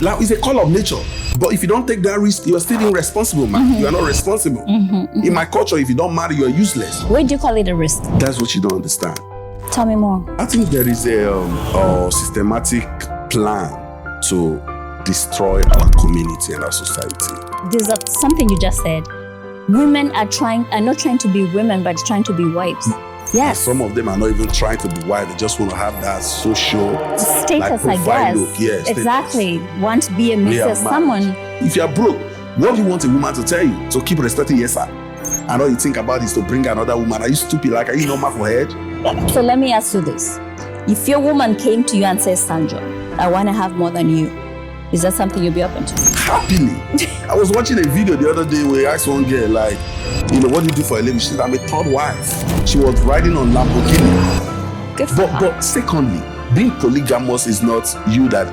Like, it's a call of nature. But if you don't take that risk, you're still irresponsible, man. You are not responsible. In my culture, if you don't marry, you're useless. Why do you call it a risk? That's what you don't understand. Tell me more. I think there is a systematic plan to destroy our community and our society. There's something you just said. Women are not trying to be women, but trying to be wives. Yes. Some of them are not even trying to be wives. They just want to have that social status, I guess. Look. Yes, exactly. Want to be a Mrs. Someone. If you're broke, what do you want a woman to tell you? To keep respecting yes, sir. And all you think about is to bring another woman. Are you stupid? Like, are you normal for head? So let me ask you this. If your woman came to you and says, Sunjohn, I want to have more than you, is that something you'll be open to? Happily. I was watching a video the other day where I asked one girl, like, what do you do for a living? She said, I'm a third wife. She was riding on Lamborghini. Good for her. But secondly, being polygamous is not you that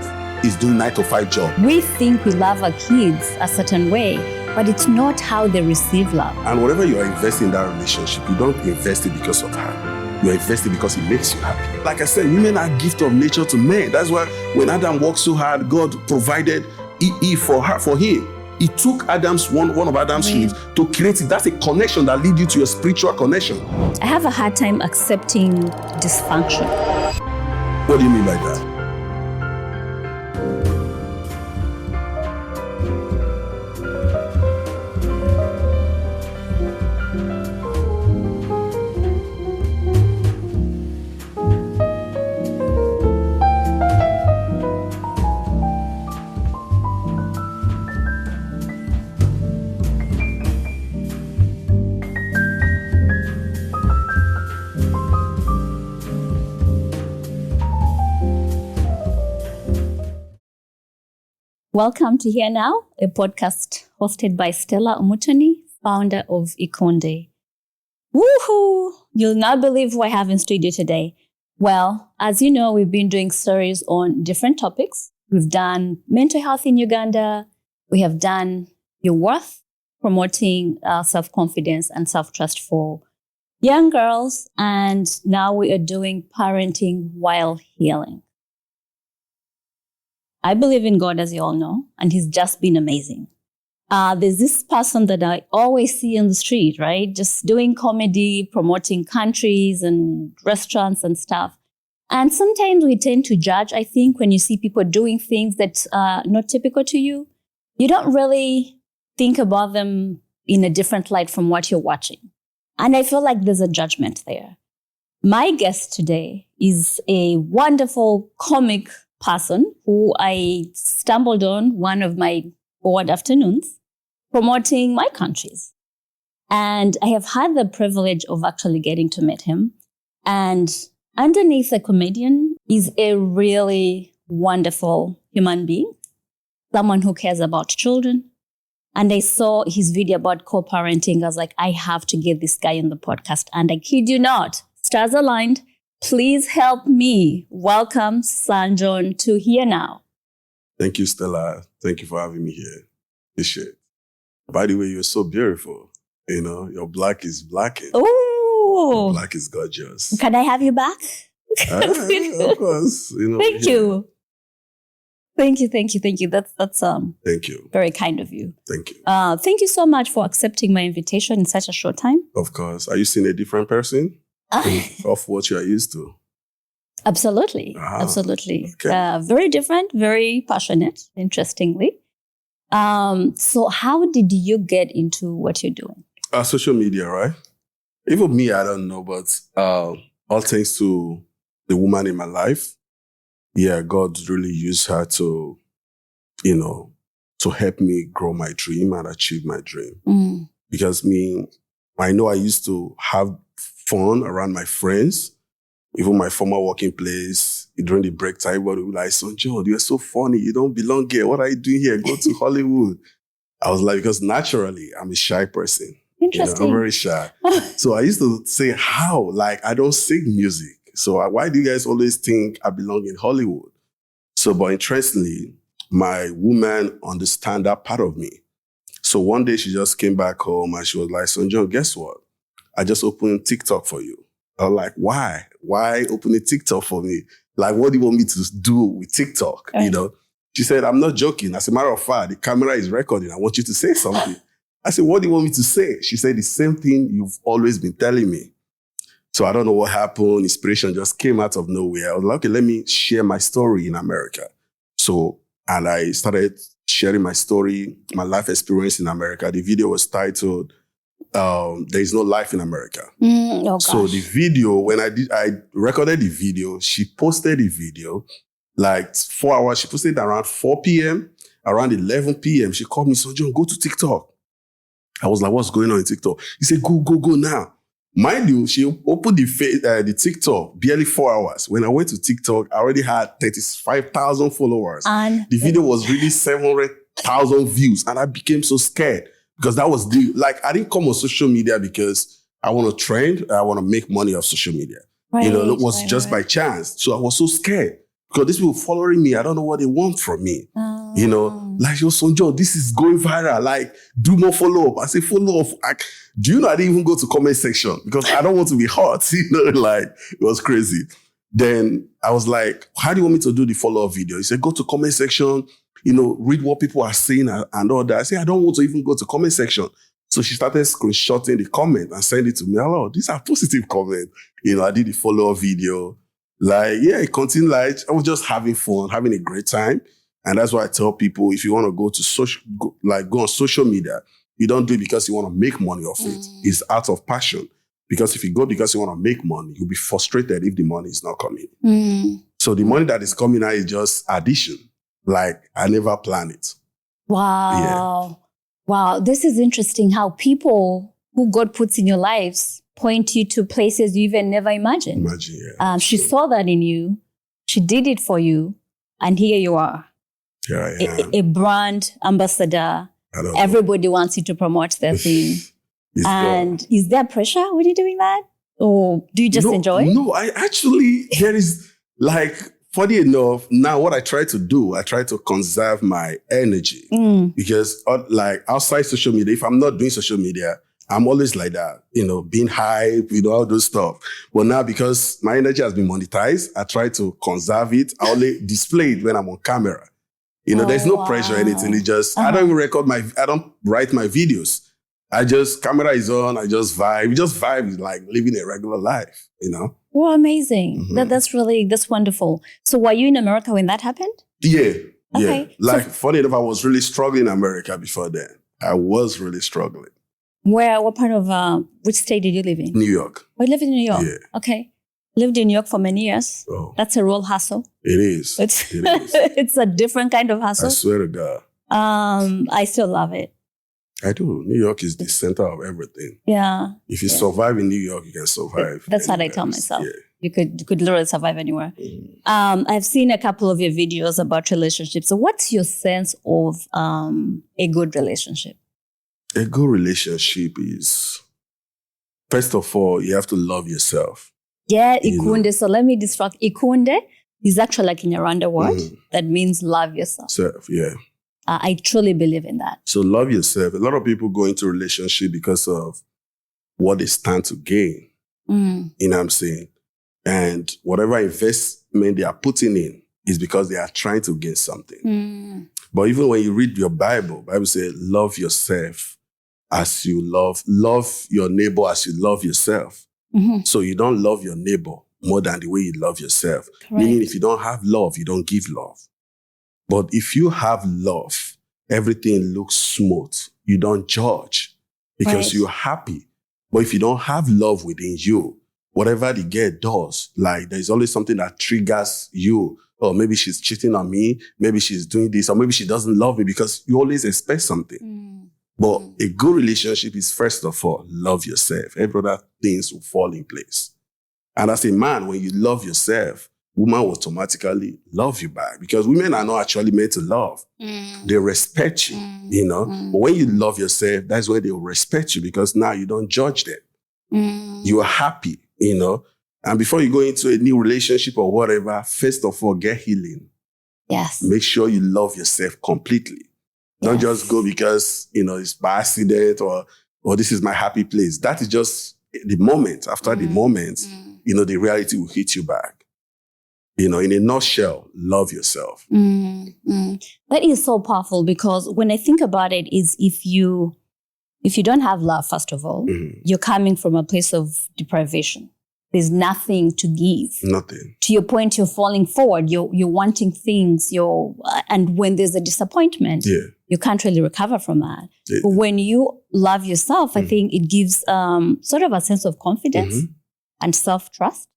is doing 9 to 5 job. We think we love our kids a certain way, but it's not how they receive love. And whatever you are investing in that relationship, you don't invest it because of her. You're investing because it makes you happy. Like I said, women are a gift of nature to men. That's why when Adam worked so hard, God provided Eve for him. He took one of Adam's ribs to create it. That's a connection that leads you to your spiritual connection. I have a hard time accepting dysfunction. What do you mean by that? Welcome to Here Now, a podcast hosted by Stella Umutoni, founder of Ikonde. Woohoo! You'll not believe who I have in studio today. Well, as you know, we've been doing series on different topics. We've done mental health in Uganda. We have done your worth, promoting self-confidence and self-trust for young girls. And now we are doing parenting while healing. I believe in God, as you all know, and he's just been amazing. There's this person that I always see on the street, right? Just doing comedy, promoting countries and restaurants and stuff. And sometimes we tend to judge, I think, when you see people doing things that are not typical to you. You don't really think about them in a different light from what you're watching. And I feel like there's a judgment there. My guest today is a wonderful comic person who I stumbled on one of my board afternoons promoting my countries. And I have had the privilege of actually getting to meet him. And underneath a comedian is a really wonderful human being, someone who cares about children. And I saw his video about co-parenting. I was like, I have to get this guy on the podcast. And I kid you not, stars aligned. Please help me welcome Sunjohn to Here Now. Thank you, Stella. Thank you for having me here. Appreciate it. By the way, you're so beautiful. Your black is blacking. Oh, your black is gorgeous. Can I have you back? Of course. Thank you. Thank you. That's Thank you. Very kind of you. Thank you. Thank you so much for accepting my invitation in such a short time. Of course. Are you seeing a different person of what you are used to? Absolutely. Absolutely. Okay. Very different, very passionate, interestingly. So how did you get into what you're doing? Social media, right? Even me, I don't know, but all thanks to the woman in my life. Yeah, God really used her to, to help me grow my dream and achieve my dream. Because I know I used to have fun around my friends, even my former working place. During the break time, everybody would be like, Sunjohn, you're so funny. You don't belong here. What are you doing here? Go to Hollywood. I was like, because naturally, I'm a shy person. Interesting. I'm very shy. So I used to say, how? Like, I don't sing music. So why do you guys always think I belong in Hollywood? So, but interestingly, my woman understand that part of me. So one day she just came back home and she was like, Sunjohn, guess what? I just opened TikTok for you. I was like, why? Why open a TikTok for me? Like, what do you want me to do with TikTok? Right. She said, I'm not joking. As a matter of fact, the camera is recording. I want you to say something. I said, what do you want me to say? She said, the same thing you've always been telling me. So I don't know what happened. Inspiration just came out of nowhere. I was like, okay, let me share my story in America. So, and I started sharing my story, my life experience in America. The video was titled, There Is No Life in America. Oh, gosh. So the video, when I recorded the video, she posted the video, like 4 hours. She posted around 4 p.m., around 11 p.m. She called me, Sunjohn, go to TikTok. I was like, what's going on in TikTok? He said, go now. Mind you, she opened the TikTok barely 4 hours. When I went to TikTok, I already had 35,000 followers. And the video was really 700,000 views. And I became so scared because that was I didn't come on social media because I want to trend. I want to make money off social media. Right, it was just by chance. So I was so scared because these people following me, I don't know what they want from me. Like, yo, Sunjohn, this is going viral. Like, do more follow up. I say, follow up. Do you know I didn't even go to comment section because I don't want to be hot. Like, it was crazy. Then I was like, how do you want me to do the follow up video? He said, go to comment section, read what people are saying and all that. I said, I don't want to even go to comment section. So she started screenshotting the comment and sending it to me. Hello, these are positive comments. I did the follow up video. Like, yeah, it continued. Like, I was just having fun, having a great time. And that's why I tell people, if you want to go to go on social media, you don't do it because you want to make money off it. It's out of passion. Because if you go because you want to make money, you'll be frustrated if the money is not coming. So the money that is coming now is just addition. Like, I never planned it. Wow. Yeah. Wow. This is interesting how people who God puts in your lives point you to places you even never imagined. Yeah. She saw that in you. She did it for you. And here you are. Here I am. A brand ambassador. Everybody wants you to promote their thing. And is there pressure when you're doing that? Or do you just enjoy? No, there is, funny enough, now what I try to conserve my energy. Because outside social media, if I'm not doing social media, I'm always like that, being hype, all those stuff. But now because my energy has been monetized, I try to conserve it. I only display it when I'm on camera. There's no pressure or anything. It just, I don't even I don't write my videos. Camera is on, I just vibe. Just vibe is like living a regular life, Well, amazing. That's wonderful. So were you in America when that happened? Yeah. Okay. Yeah. Funny enough, I was really struggling in America before then. I was really struggling. What part of, which state did you live in? New York. Oh, you lived in New York? Yeah. Okay. Lived in New York for many years. Oh. That's a real hustle. It is. It's a different kind of hustle. I swear to God. I still love it. I do. New York is the center of everything. Yeah. If you survive in New York, you can survive. That's what I tell myself. Yeah. You could literally survive anywhere. I've seen a couple of your videos about relationships. So what's your sense of a good relationship? A good relationship is, first of all, you have to love yourself. Yeah, ikunde. So let me distract. Ikunde is actually like in a Rwanda word that means love yourself. Yeah. I truly believe in that. So love yourself. A lot of people go into a relationship because of what they stand to gain. You know what I'm saying? And whatever investment they are putting in is because they are trying to gain something. But even when you read your Bible says, love yourself as you love your neighbor as you love yourself. So you don't love your neighbor more than the way you love yourself. Correct. Meaning if you don't have love, you don't give love. But if you have love, everything looks smooth. You don't judge because you're happy. But if you don't have love within you, whatever the girl does, there's always something that triggers you. Oh, maybe she's cheating on me. Maybe she's doing this. Or maybe she doesn't love me because you always expect something. But a good relationship is, first of all, love yourself. Every other things will fall in place. And as a man, when you love yourself, woman will automatically love you back because women are not actually meant to love. They respect you, But when you love yourself, that's when they will respect you because now you don't judge them. You are happy, And before you go into a new relationship or whatever, first of all, get healing. Yes. Make sure you love yourself completely. Don't just go because, it's by accident or this is my happy place. That is just the moment. After the moment, the reality will hit you back. In a nutshell, love yourself. That is so powerful, because when I think about it, is if you don't have love, first of all, you're coming from a place of deprivation. There's nothing to give. Nothing. To your point, you're falling forward. You're wanting things. And when there's a disappointment, you can't really recover from that. Yeah. But when you love yourself, I think it gives sort of a sense of confidence and self-trust.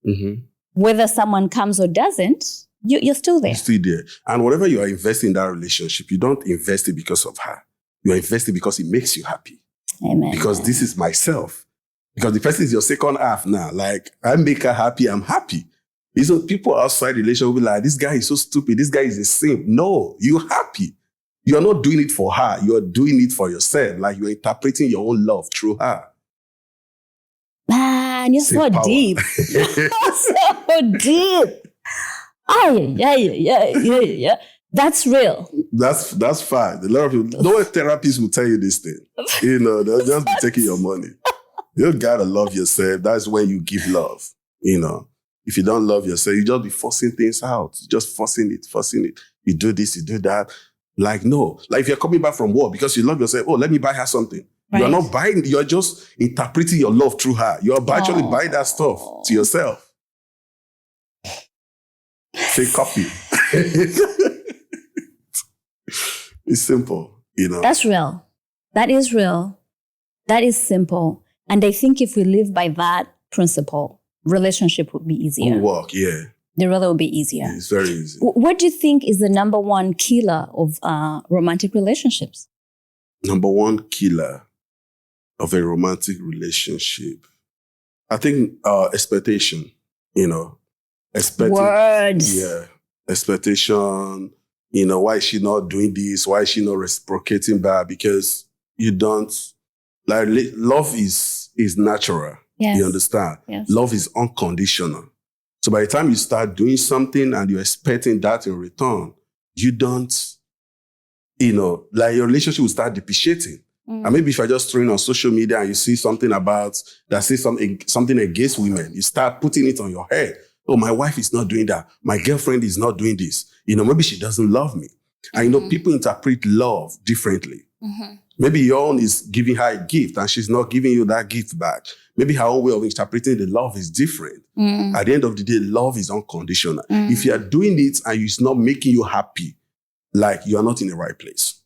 Whether someone comes or doesn't, you're still there. You're still there. And whatever you are investing in that relationship, you don't invest it because of her. You are investing because it makes you happy. Amen. Because this is myself. Because the person is your second half now. Like, I make her happy, I'm happy. People outside the relationship will be like, this guy is so stupid. This guy is a simp. No, you're happy. You're not doing it for her. You're doing it for yourself. Like, you're interpreting your own love through her. Man, you're so deep. You're so deep. Yeah. That's real. That's fine. A lot of people, no therapists will tell you this thing. They'll just be taking your money. You gotta love yourself. That's when you give love. If you don't love yourself, you just be forcing things out. Just forcing it. You do this, you do that. Like, no. Like, if you're coming back from work because you love yourself, let me buy her something. Right. You're not buying, you're just interpreting your love through her. You're actually buying that stuff to yourself. Say coffee. It's simple, That's real. That is real. That is simple. And I think if we live by that principle, relationship would be easier. Work, yeah. The rather will be easier. It's very easy. What do you think is the number one killer of romantic relationships? Number one killer of a romantic relationship, I think expectation. Words. Yeah, expectation. Why is she not doing this? Why is she not reciprocating back? Because you don't. Like, love is natural. Yes. You understand? Yes. Love is unconditional. So by the time you start doing something and you're expecting that in return, you don't, your relationship will start depreciating. And maybe if you're just throwing on social media and you see something that says something against women, you start putting it on your head. Oh, my wife is not doing that. My girlfriend is not doing this. Maybe she doesn't love me. And people interpret love differently. Maybe your own is giving her a gift and she's not giving you that gift back. Maybe her own way of interpreting the love is different. At the end of the day, love is unconditional. If you are doing it and it's not making you happy, like, you are not in the right place.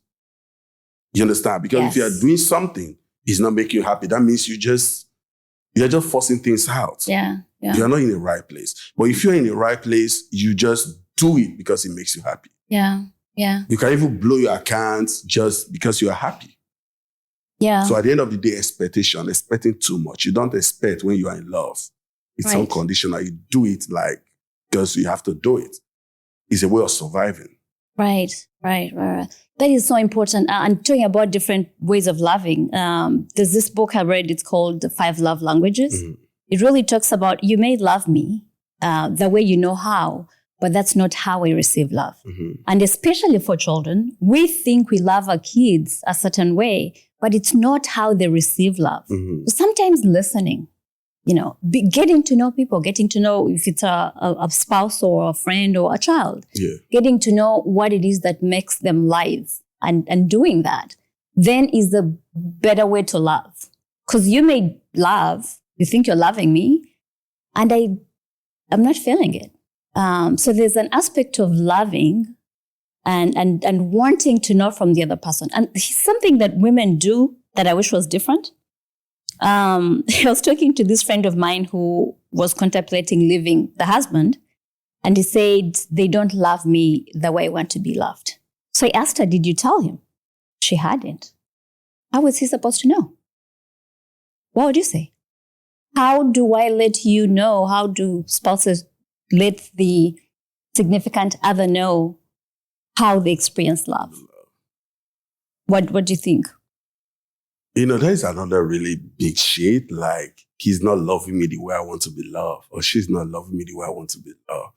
You understand? Because if you are doing something, it's not making you happy. That means you're just forcing things out. Yeah. You're not in the right place. But if you're in the right place, you just do it because it makes you happy. Yeah. You can even blow your accounts just because you are happy. Yeah. So at the end of the day, expecting too much. You don't expect when you are in love. It's unconditional. You do it because you have to do it. It's a way of surviving. Right. That is so important. And talking about different ways of loving, there's this book I read, it's called The 5 Love Languages. It really talks about, you may love me the way you know how, but that's not how we receive love. And especially for children, we think we love our kids a certain way, but it's not how they receive love. Sometimes listening, getting to know people, getting to know if it's a spouse or a friend or a child, getting to know what it is that makes them live and doing that, then is the better way to love. Because you may love, you think you're loving me, and I'm not feeling it. So there's an aspect of loving and wanting to know from the other person. And something that women do that I wish was different. I was talking to this friend of mine who was contemplating leaving the husband, and he said, they don't love me the way I want to be loved. So I asked her, did you tell him? She hadn't. How was he supposed to know? What would you say? How do I let you know? How do spouses let the significant other know how they experience love? What do you think? There is another really big shade, like, he's not loving me the way I want to be loved, or she's not loving me the way I want to be loved.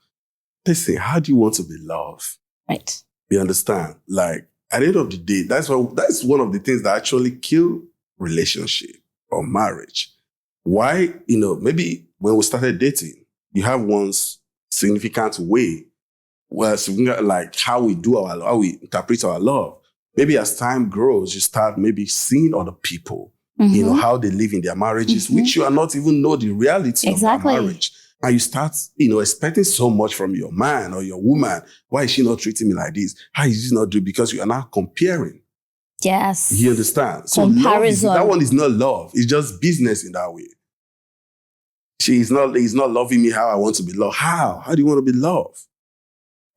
Listen, how do you want to be loved? Right. You understand? Like, at the end of the day, that's one of the things that actually kill relationship or marriage. Why? Maybe when we started dating, you have ones significant way. Well, like how we do how we interpret our love. Maybe as time grows, you start maybe seeing other people, how they live in their marriages, which you are not even know the reality of their marriage. And you start, expecting so much from your man or your woman. Why is she not treating me like this? How is she not doing? Because you are now comparing. Yes. You understand? So comparison. That one is not love. It's just business in that way. He's not loving me how I want to be loved. How? How do you want to be loved?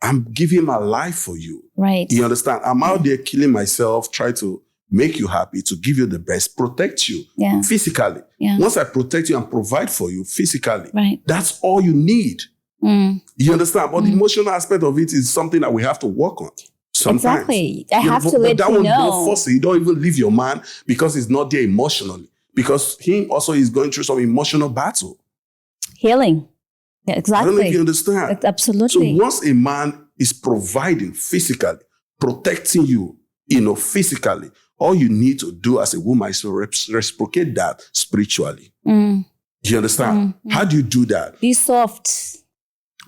I'm giving my life for you. Right. You understand? I'm out there killing myself, try to make you happy, to give you the best, protect you physically. Yeah. Once I protect you and provide for you physically, that's all you need. You understand? But the emotional aspect of it is something that we have to work on sometimes. Exactly. I have to let you know. Don't force it. You don't even leave your man because he's not there emotionally. Because him also is going through some emotional battle. Healing. Yeah, exactly. I don't know if you understand. Absolutely. So once a man is providing physically, protecting you, physically, all you need to do as a woman is to reciprocate that spiritually. Do you understand? How do you do that? Be soft.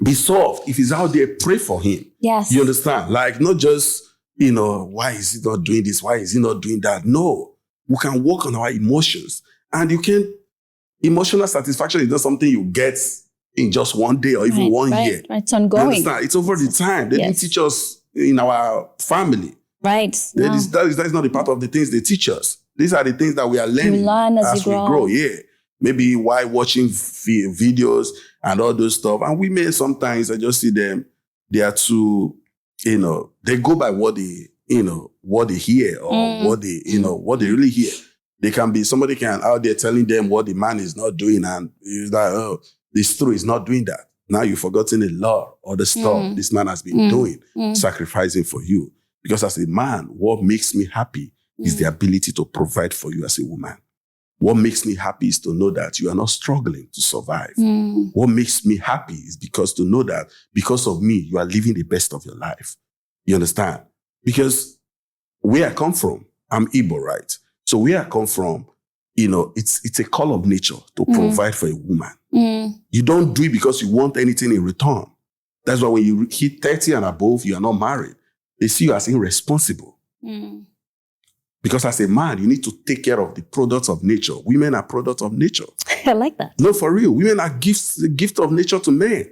Be soft. If he's out there, pray for him. Yes. You understand? Like, not just, why is he not doing this? Why is he not doing that? No. We can work on our emotions. And emotional satisfaction is not something you get in just one day or even 1 year. Right. It's ongoing. It's over the time. They didn't teach us in our family. Right. That is not the part of the things they teach us. These are the things that we are learning as we grow. Yeah. Maybe while watching videos and all those stuff. And we may sometimes, I just see them, they are too, they go by what they, what they hear or what they, what they really hear. Somebody can out there telling them what the man is not doing, and it's like, oh, this true is not doing that. Now you've forgotten the law or the stuff this man has been doing, sacrificing for you. Because as a man, what makes me happy is the ability to provide for you as a woman. What makes me happy is to know that you are not struggling to survive. What makes me happy is to know that because of me, you are living the best of your life. You understand? Because where I come from, I'm Igbo, right? So where I come from, it's a call of nature to provide for a woman. You don't do it because you want anything in return. That's why when you hit 30 and above, you are not married. They see you as irresponsible. Because as a man, you need to take care of the products of nature. Women are products of nature. I like that. No, for real. Women are the gift of nature to men.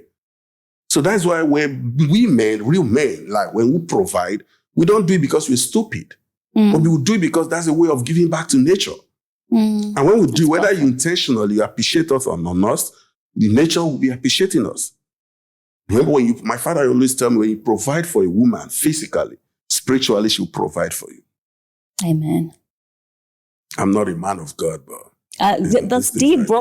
So that's why when we men, real men, like when we provide, we don't do it because we're stupid. But we will do it because that's a way of giving back to nature. And when we do, whether you intentionally appreciate us or not, the nature will be appreciating us. Remember my father always tell me, when you provide for a woman physically, spiritually, she'll provide for you. Amen. I'm not a man of God, but that's deep, bro.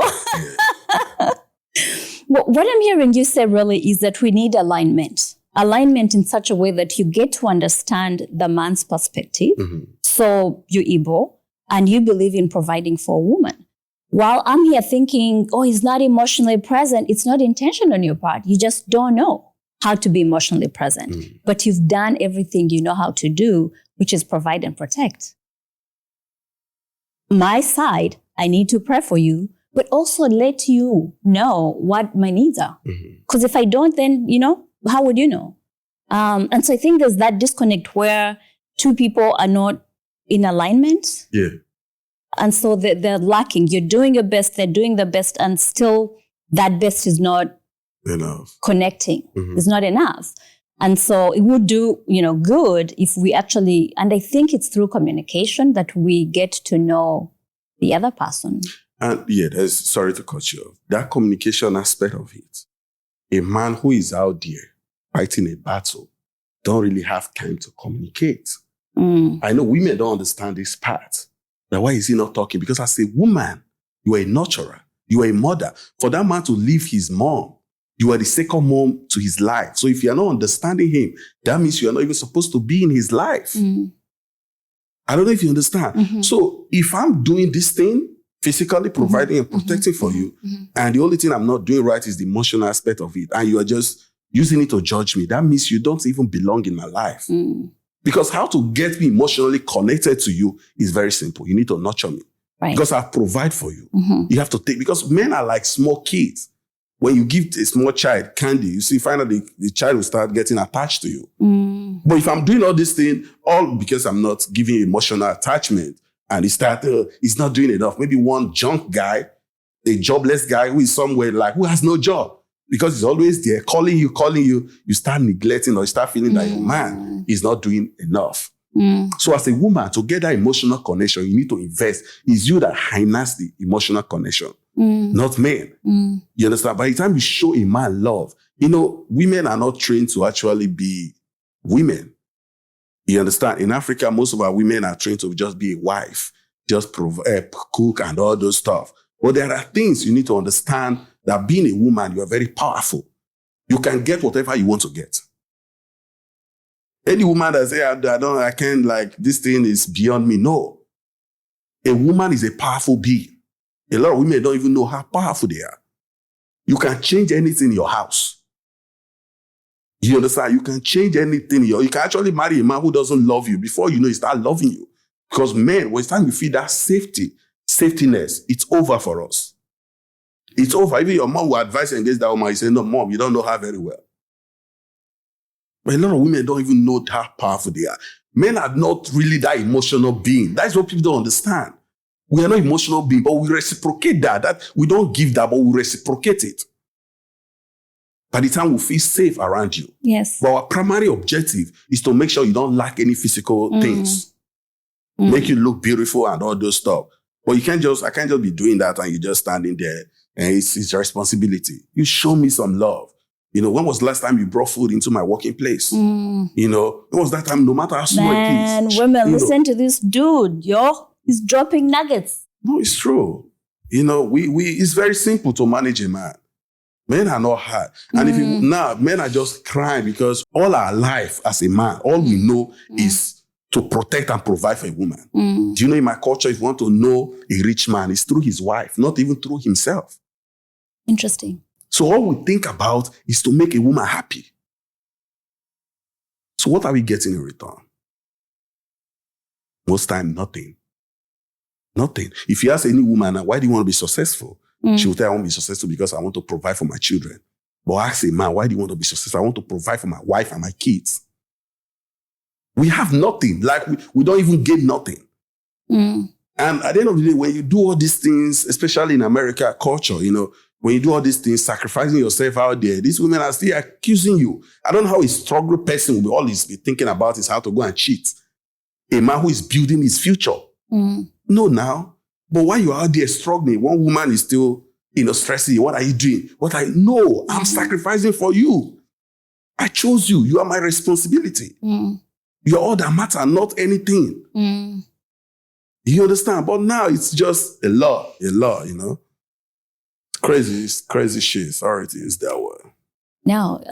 What I'm hearing you say really is that we need alignment. Alignment in such a way that you get to understand the man's perspective. So you're Igbo and you believe in providing for a woman. While I'm here thinking, he's not emotionally present, it's not intention on your part. You just don't know how to be emotionally present. But you've done everything you know how to do, which is provide and protect. My side, I need to pray for you, but also let you know what my needs are. Because if I don't, then, how would you know? And so I think there's that disconnect where two people are not in alignment. Yeah. And so they're lacking. You're doing your best, they're doing the best, and still that best is not enough. Connecting. It's not enough. And so it would do, good if we actually, and I think it's through communication that we get to know the other person. And sorry to cut you off. That communication aspect of it. A man who is out there fighting a battle don't really have time to communicate. I know women don't understand this part. But why is he not talking? Because as a woman, you are a nurturer. You are a mother. For that man to leave his mom, you are the second mom to his life. So if you are not understanding him, that means you are not even supposed to be in his life. I don't know if you understand. So if I'm doing this thing, physically providing and protecting for you, and the only thing I'm not doing right is the emotional aspect of it, and you are just using it to judge me, that means you don't even belong in my life. Because how to get me emotionally connected to you is very simple. You need to nurture me. Right. Because I provide for you. You have to take, because men are like small kids. When you give a small child candy, you see, finally the child will start getting attached to you. But if I'm doing all this thing, all because I'm not giving emotional attachment, and he's not doing enough. Maybe one junk guy, a jobless guy who is somewhere who has no job, because he's always there calling you start neglecting, or you start feeling that your man is not doing enough. So as a woman, to get that emotional connection, you need to invest. It's you that harness the emotional connection, not men. You understand? By the time you show a man love, women are not trained to actually be women. You understand? In Africa, most of our women are trained to just be a wife, just cook and all those stuff. But there are things you need to understand, that being a woman, you are very powerful. You can get whatever you want to get. Any woman that say, I can't, this thing is beyond me. No. A woman is a powerful being. A lot of women don't even know how powerful they are. You can change anything in your house. You understand? You can change anything. You can actually marry a man who doesn't love you. Before you know, he start loving you. Because men, when it's time we feel that safetiness, it's over for us. It's over. Even your mom will advise you against that woman. You say, no, mom, you don't know her very well. But a lot of women don't even know how powerful they are. Men are not really that emotional being. That's what people don't understand. We are not emotional beings, but we reciprocate that. That we don't give that, but we reciprocate it. By the time we feel safe around you. Yes. But our primary objective is to make sure you don't lack any physical things. Make you look beautiful and all those stuff. But I can't just be doing that and you're just standing there, and it's your responsibility. You show me some love. When was the last time you brought food into my working place? When was that time, no matter how small it is? Women, listen to this dude, he's dropping nuggets. No, it's true. It's very simple to manage a man. Men are not hard. And men are just crying because all our life as a man, all we know is to protect and provide for a woman. Do you know, in my culture, if you want to know a rich man, it's through his wife, not even through himself. Interesting. So all we think about is to make a woman happy. So what are we getting in return? Most time, nothing. Nothing. If you ask any woman, why do you want to be successful? She will tell you, I want to be successful because I want to provide for my children. But ask a man, why do you want to be successful? I want to provide for my wife and my kids. We have nothing. We don't even get nothing. And at the end of the day, when you do all these things, especially in America culture, when you do all these things, sacrificing yourself out there, these women are still accusing you. I don't know how a struggle person will always be thinking about is how to go and cheat. A man who is building his future. No, now. But while you're out there struggling, one woman is still, stressing you. What are you doing? No, I'm sacrificing for you. I chose you. You are my responsibility. You're all that matter, not anything. You understand? But now it's just a law, Crazy shit. Sorry to use that word. No,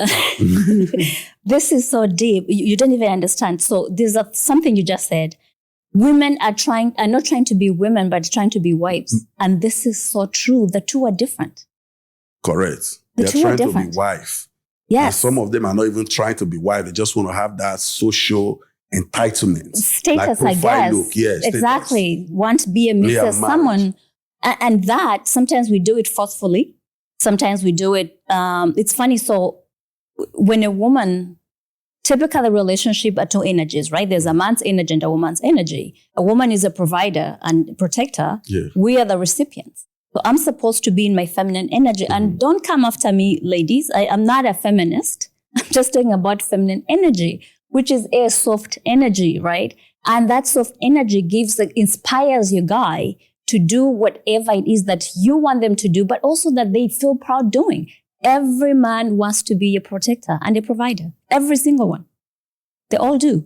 this is so deep. You don't even understand. So there's something you just said. Women are not trying to be women, but trying to be wives. And this is so true. The two are different. Correct. They're trying to be wife. Yes. And some of them are not even trying to be wife. They just want to have that social entitlement. Status, I guess. Look. Yes, exactly. Want to be a Mrs. Someone. And that, sometimes we do it forcefully. Sometimes we do it, it's funny. So when a woman, typically relationship are two energies, right? There's a man's energy and a woman's energy. A woman is a provider and protector. Yeah. We are the recipients. So I'm supposed to be in my feminine energy. And don't come after me, ladies. I'm not a feminist. I'm just talking about feminine energy, which is a soft energy, right? And that soft energy inspires your guy to do whatever it is that you want them to do, but also that they feel proud doing. Every man wants to be a protector and a provider. Every single one. They all do.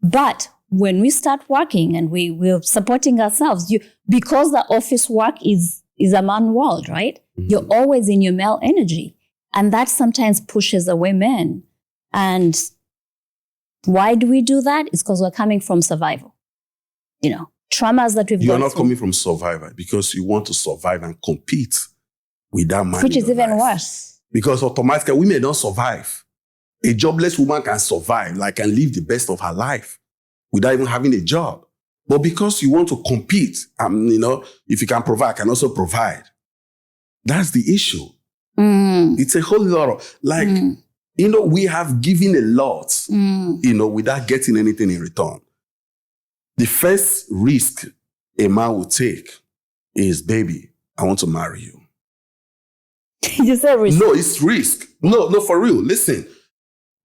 But when we start working and we're supporting ourselves, because the office work is a man world, right? You're always in your male energy. And that sometimes pushes away men. And why do we do that? It's because we're coming from survival. Traumas that we've You're not coming from survival because you want to survive and compete with that man. Which is even worse. Because automatically women don't survive. A jobless woman can survive, can live the best of her life without even having a job. But because you want to compete, if you can provide, I can also provide. That's the issue. It's a whole lot of, like, we have given a lot, without getting anything in return. The first risk a man will take is, baby, I want to marry you. You said risk. No, it's risk. No, for real. Listen,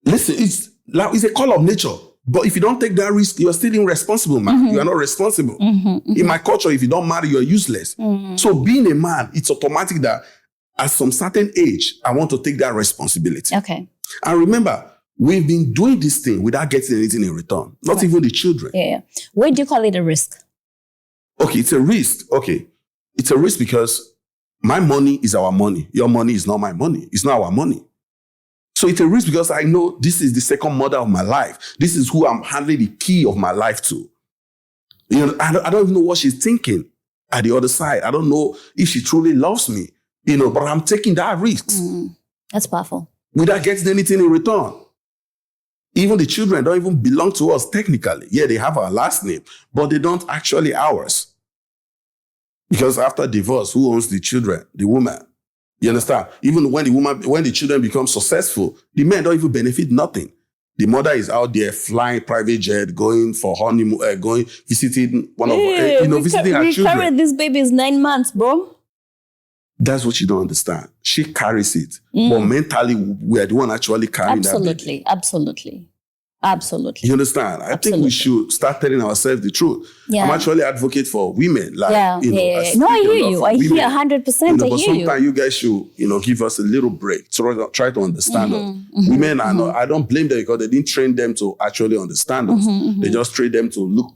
it's a call of nature. But if you don't take that risk, you're still irresponsible, man. You are not responsible. In my culture, if you don't marry, you're useless. So being a man, it's automatic that at some certain age, I want to take that responsibility. Okay. And remember, we've been doing this thing without getting anything in return. Not even the children. Yeah. Why do you call it a risk? Okay, it's a risk. Okay. It's a risk because my money is our money. Your money is not my money. It's not our money. So it's a risk because I know this is the second mother of my life. This is who I'm handing the key of my life to. I don't even know what she's thinking at the other side. I don't know if she truly loves me, but I'm taking that risk. That's powerful. Without getting anything in return. Even the children don't even belong to us technically. Yeah, they have our last name, but they don't actually ours. Because after divorce, who owns the children? The woman. You understand? Even when the children become successful, the men don't even benefit nothing. The mother is out there flying private jet, going for honeymoon, visiting visiting her children. We carried this baby is 9 months, bro. That's what you don't understand. She carries it. But mentally, we are the one actually carrying that baby. Absolutely. You understand? I think we should start telling ourselves the truth. Yeah. I'm actually advocate for women. No, I hear you. I hear 100%. But sometimes you guys should, give us a little break. Try to understand us. Women I don't blame them because they didn't train them to actually understand us. They just train them to look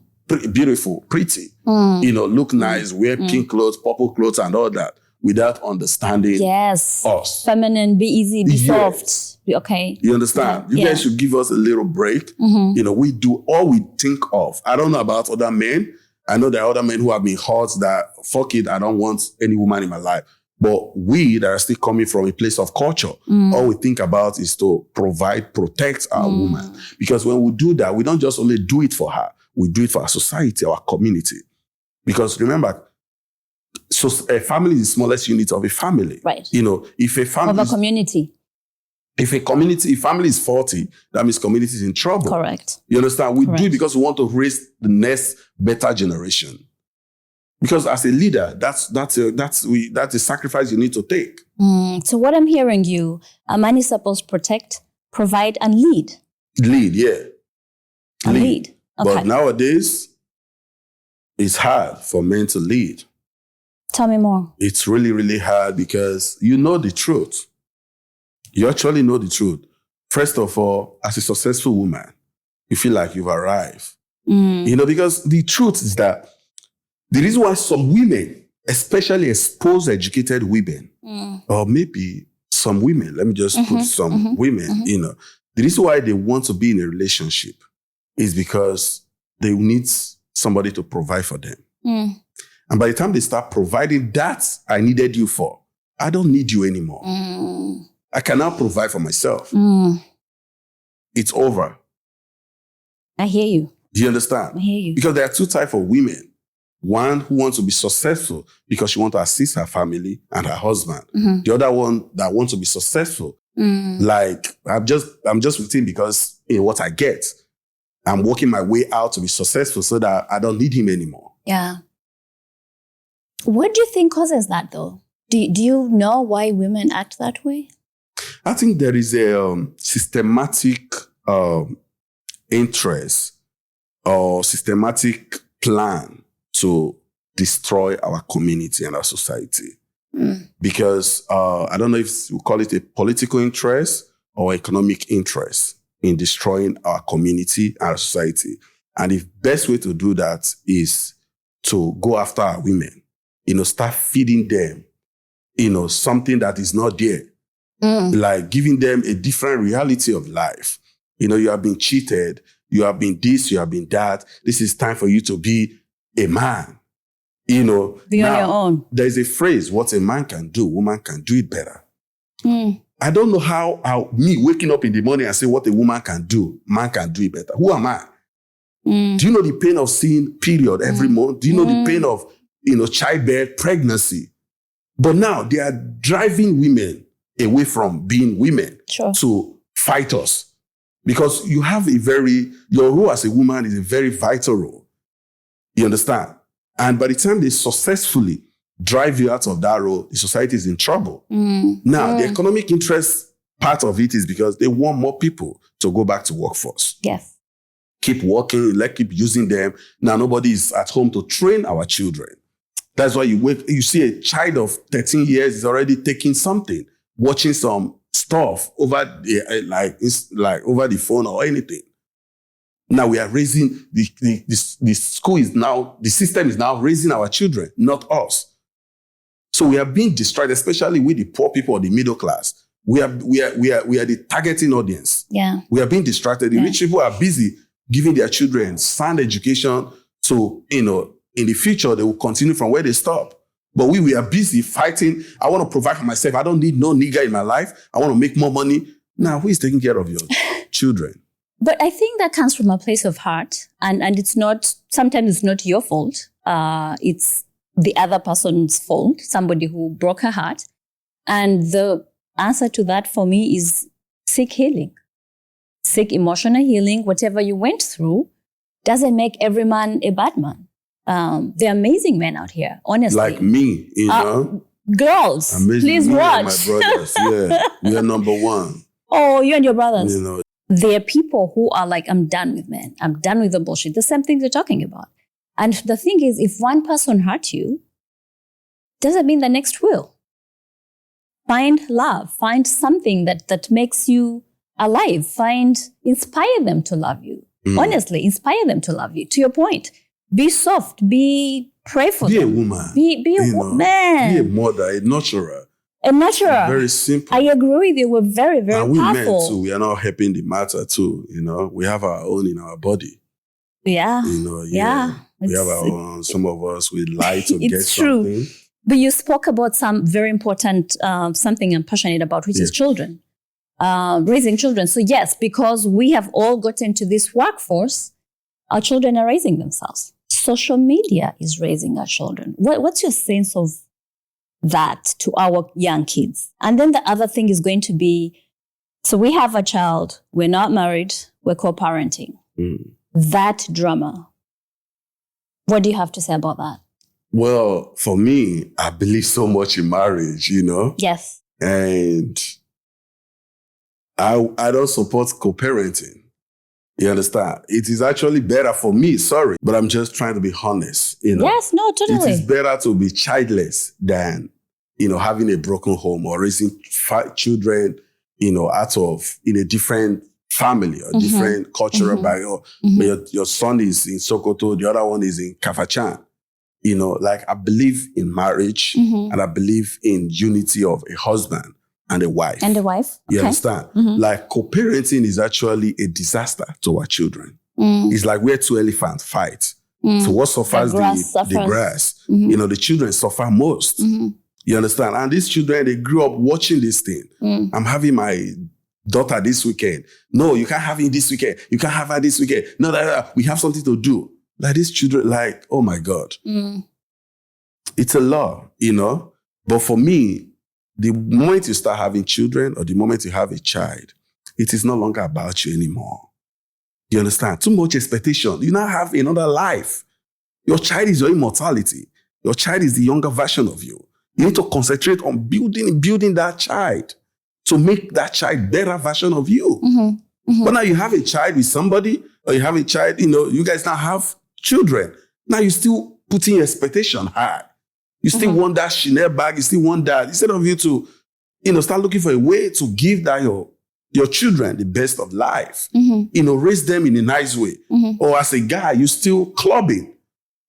beautiful, pretty, look nice, wear pink clothes, purple clothes, and all that, without understanding us. Feminine, be easy, be soft. Okay. You understand? You guys should give us a little break. We do all we think of. I don't know about other men. I know there are other men who have been hurt that, fuck it, I don't want any woman in my life. But we that are still coming from a place of culture, all we think about is to protect our woman. Because when we do that, we don't just only do it for her. We do it for our society, our community. Because remember, so a family is the smallest unit of a family. Right. If a family... Of a community. If family is 40, that means community is in trouble. Correct. You understand? We do it because we want to raise the next better generation. Because as a leader, that's a sacrifice you need to take. So what I'm hearing a man is supposed to protect, provide, and lead. Lead, yeah. Lead. Okay. But nowadays, it's hard for men to lead. Tell me more. It's really, really hard because you know the truth. You actually know the truth. First of all, as a successful woman, you feel like you've arrived. Because the truth is that the reason why some women, especially exposed, educated women, or maybe some women, let me just put some women, the reason why they want to be in a relationship is because they need somebody to provide for them. And by the time they start providing that I needed you for, I don't need you anymore. I cannot provide for myself. It's over. I hear you. Do you understand? I hear you. Because there are two types of women. One who wants to be successful because she wants to assist her family and her husband. The other one that wants to be successful. Like, I'm just with him because what I get. I'm working my way out to be successful so that I don't need him anymore. Yeah. What do you think causes that, though? Do you know why women act that way? I think there is a systematic interest or systematic plan to destroy our community and our society. Because I don't know if we call it a political interest or economic interest in destroying our community and our society. And the best way to do that is to go after our women, start feeding them, something that is not there. Like giving them a different reality of life. You have been cheated, you have been this, you have been that. This is time for you to be a man. Be on your own. There's a phrase, what a man can do, woman can do it better. I don't know how me waking up in the morning and say what a woman can do, man can do it better. Who am I? Do you know the pain of seeing period every month? Do you know the pain of, childbirth, pregnancy? But now they are driving women away from being women Sure. to fight us. Because you have your role as a woman is a very vital role. You understand? And by the time they successfully drive you out of that role, the society is in trouble. Now, the economic interest part of it is because they want more people to go back to workforce. Yes. Keep working, keep using them. Now, nobody is at home to train our children. That's why you see a child of 13 years is already taking something, watching some stuff over over the phone or anything. Now we are raising the school is now, the system is now raising our children, not us. So we are being destroyed, especially with the poor people or the middle class. We are the targeting audience. Yeah. We are being distracted. The rich people are busy giving their children sound education. So, in the future, they will continue from where they stop. But we are busy fighting. I want to provide for myself. I don't need no nigger in my life. I want to make more money. Now, who is taking care of your children? But I think that comes from a place of heart. And it's not, sometimes it's not your fault. It's the other person's fault, somebody who broke her heart. And the answer to that for me is seek healing. Seek emotional healing. Whatever you went through doesn't make every man a bad man. There are amazing men out here, honestly. Like me, Girls, amazing. Please me watch. And my brothers, yeah. We are number one. Oh, you and your brothers. There are people who are like, I'm done with men. I'm done with the bullshit. The same thing they're talking about. And the thing is, if one person hurt you, doesn't mean the next will. Find love. Find something that makes you alive. Inspire them to love you. Honestly, inspire them to love you. To your point, be soft. Pray for them. Be a woman. Be a woman. Be a mother, a nurturer. A nurturer. Very simple. I agree with you. We're very, very and we powerful. Men too. We are not helping the matter too. We have our own in our body. Yeah. Yeah. We have our own. Some of us, we lie to get true. something. But you spoke about some very important, something I'm passionate about, which is children. Raising children. So yes, because we have all gotten into this workforce, our children are raising themselves. Social media is raising our children. What's your sense of that to our young kids? And then the other thing is going to be, so we have a child, we're not married, we're co-parenting. That drama. What do you have to say about that? Well, for me, I believe so much in marriage, Yes. And I don't support co-parenting. You understand? It is actually better for me, sorry, but I'm just trying to be honest. Yes, no, totally. It is better to be childless than, having a broken home or raising children, out of, in a different family or different cultural background. Your son is in Sokoto, the other one is in Kafachan. I believe in marriage and I believe in unity of a husband and a wife. You understand? Like co-parenting is actually a disaster to our children. It's like where two elephants fight. So what suffers the grass? The children suffer most. You understand? And these children, they grew up watching this thing. I'm having my daughter this weekend. No, you can't have it this weekend. You can't have her this weekend. No, we have something to do. Like these children, oh my God. It's a law, But for me, the moment you start having children or the moment you have a child, it is no longer about you anymore. You understand? Too much expectation. You now have another life. Your child is your immortality. Your child is the younger version of you. You need to concentrate on building that child to make that child better version of you. But now you have a child with somebody, or you have a child, you guys now have children. Now you still putting your expectation high. You still want that Chanel bag. You still want that. Instead of you to, start looking for a way to give that your children the best of life. Raise them in a nice way. Or as a guy, you still clubbing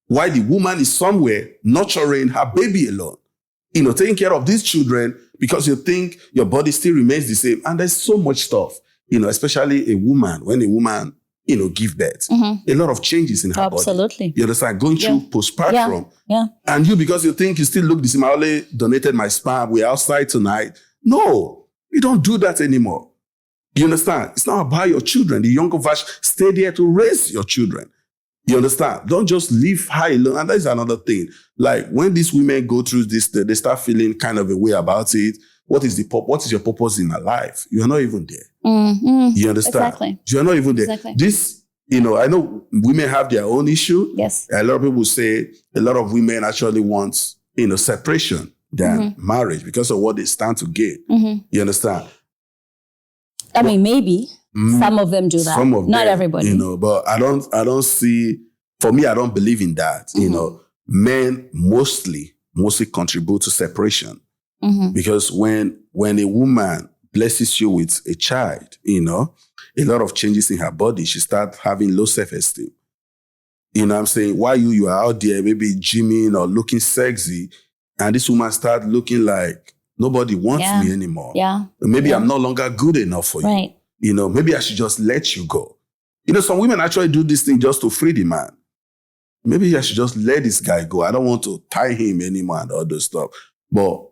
while the woman is somewhere nurturing her baby alone. Taking care of these children because you think your body still remains the same. And there's so much stuff, especially a woman, when a woman, give birth. A lot of changes in her body. Absolutely. You understand? Going through postpartum. Yeah. And you, because you think you still look the same, I only donated my sperm, we're outside tonight. No, you don't do that anymore. You understand? It's not about your children. The younger version, stay there to raise your children. You understand? Don't just leave her alone. And that is another thing. Like when these women go through this, they start feeling kind of a way about it. what is your purpose in my life? You are not even there. Mm-hmm. You understand? Exactly. You are not even there. Exactly. This, I know women have their own issue. Yes. A lot of people say a lot of women actually want, separation than marriage because of what they stand to gain. Mm-hmm. You understand? I mean, maybe some of them do that. Some of Not them, everybody. but I don't see, for me, I don't believe in that. Men mostly contribute to separation. Because when a woman blesses you with a child, a lot of changes in her body, she starts having low self-esteem. You know what I'm saying? While you are out there maybe gymming or looking sexy, and this woman start looking like nobody wants me anymore. Yeah. Maybe I'm no longer good enough for right. you. Maybe I should just let you go. Some women actually do this thing just to free the man. Maybe I should just let this guy go. I don't want to tie him anymore and all those stuff. But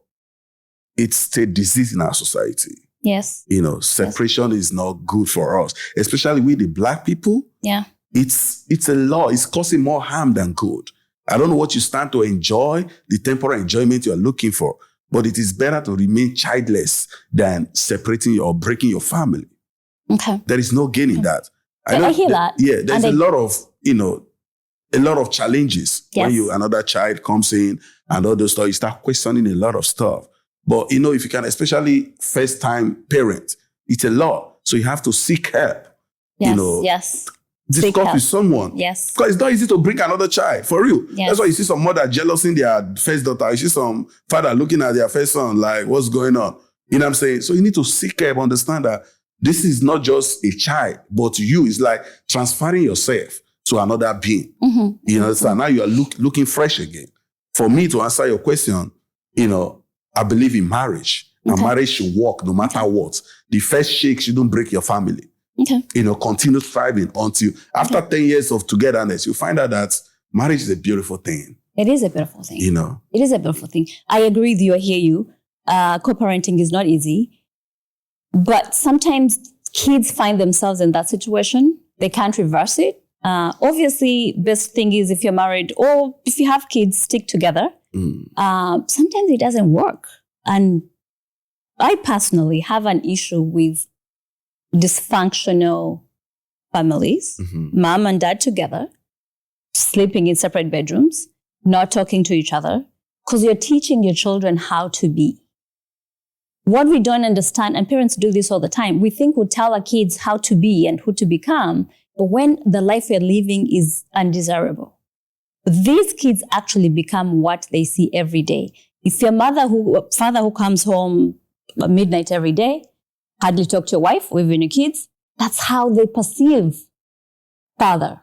it's a disease in our society. Yes. Separation is not good for us, especially with the Black people. Yeah. It's a law. It's causing more harm than good. I don't know what you stand to enjoy, the temporary enjoyment you are looking for, but it is better to remain childless than separating or breaking your family. Okay. There is no gain in that. I hear that. Yeah, there's a lot of challenges when another child comes in and all those stuff. You start questioning a lot of stuff. But, if you can, especially first-time parent, it's a lot. So you have to seek help. Yes, yes. Discuss with someone. Yes. Because it's not easy to bring another child, for real. Yes. That's why you see some mother jealous in their first daughter. You see some father looking at their first son like, what's going on? You know what I'm saying? So you need to seek help, understand that this is not just a child, but to you, it's like transferring yourself to another being. You understand? Now you are looking fresh again. For me to answer your question, I believe in marriage. And marriage should work no matter what. The first shake shouldn't break your family. Okay. Continue thriving until after 10 years of togetherness, you find out that marriage is a beautiful thing. It is a beautiful thing. It is a beautiful thing. I agree with you. I hear you. Co-parenting is not easy. But sometimes kids find themselves in that situation. They can't reverse it. Obviously, best thing is if you're married or if you have kids, stick together. Sometimes it doesn't work. And I personally have an issue with dysfunctional families, mom and dad together, sleeping in separate bedrooms, not talking to each other, because you're teaching your children how to be. What we don't understand, and parents do this all the time, we think we tell our kids how to be and who to become, but when the life we're living is undesirable, these kids actually become what they see every day. If your father who comes home at midnight every day, hardly talk to your wife or even your kids, that's how they perceive father.